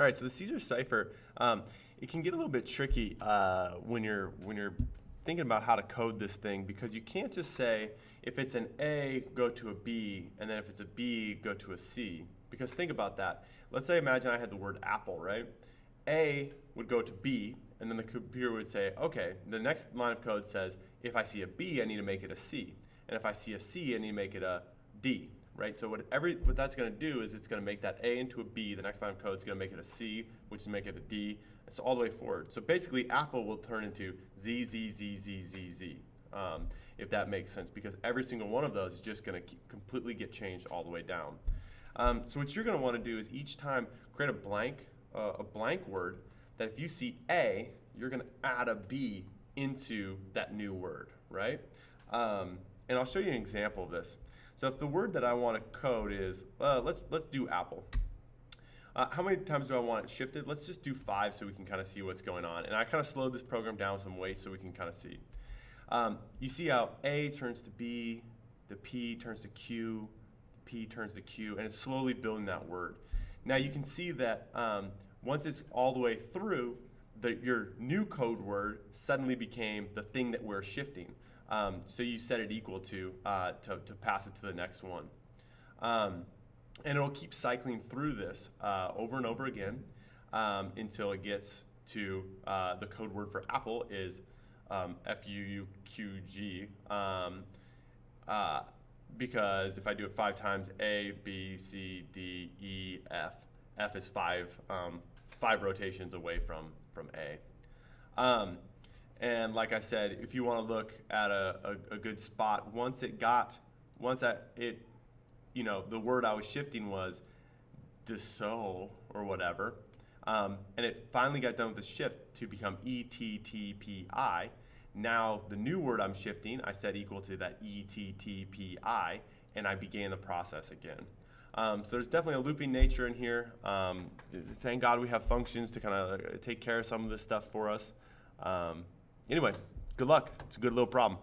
All right, so the Caesar cipher, it can get a little bit tricky when you're thinking about how to code this thing, because you can't just say if it's an A, go to a B, and then if it's a B, go to a C. Because think about that. Let's say, imagine I had the word apple, right? A would go to B, and then the computer would say, okay, the next line of code says, if I see a B, I need to make it a C. And if I see a C, I need to make it a D, right? So what that's going to do is it's going to make that A into a B. The next line of code is going to make it a C, which is make it a D. It's all the way forward. So basically, apple will turn into Z, Z, Z, Z, Z, Z, if that makes sense, because every single one of those is just going to completely get changed all the way down. So what you're going to want to do is each time create a blank word that if you see A, you're going to add a B into that new word, right? And I'll show you an example of this. So if the word that I want to code is, let's do apple. How many times do I want it shifted? Let's just do 5 so we can kind of see what's going on. And I kind of slowed this program down some way so we can kind of see. You see how A turns to B, the P turns to Q, the P turns to Q, and it's slowly building that word. Now you can see that once it's all the way through, your new code word suddenly became the thing that we're shifting. So you set it equal to pass it to the next one. And it'll keep cycling through this over and over again until it gets to the code word for apple is F-U-U-Q-G. Because if I do it 5 times, A, B, C, D, E, F. F is 5 rotations away from A. And like I said, if you want to look at a good spot, the word I was shifting was Dessau or whatever, and it finally got done with the shift to become E-T-T-P-I. Now the new word I'm shifting, I set equal to that E-T-T-P-I, and I began the process again. So there's definitely a looping nature in here. Thank God we have functions to kind of take care of some of this stuff for us. Anyway, good luck. It's a good little problem.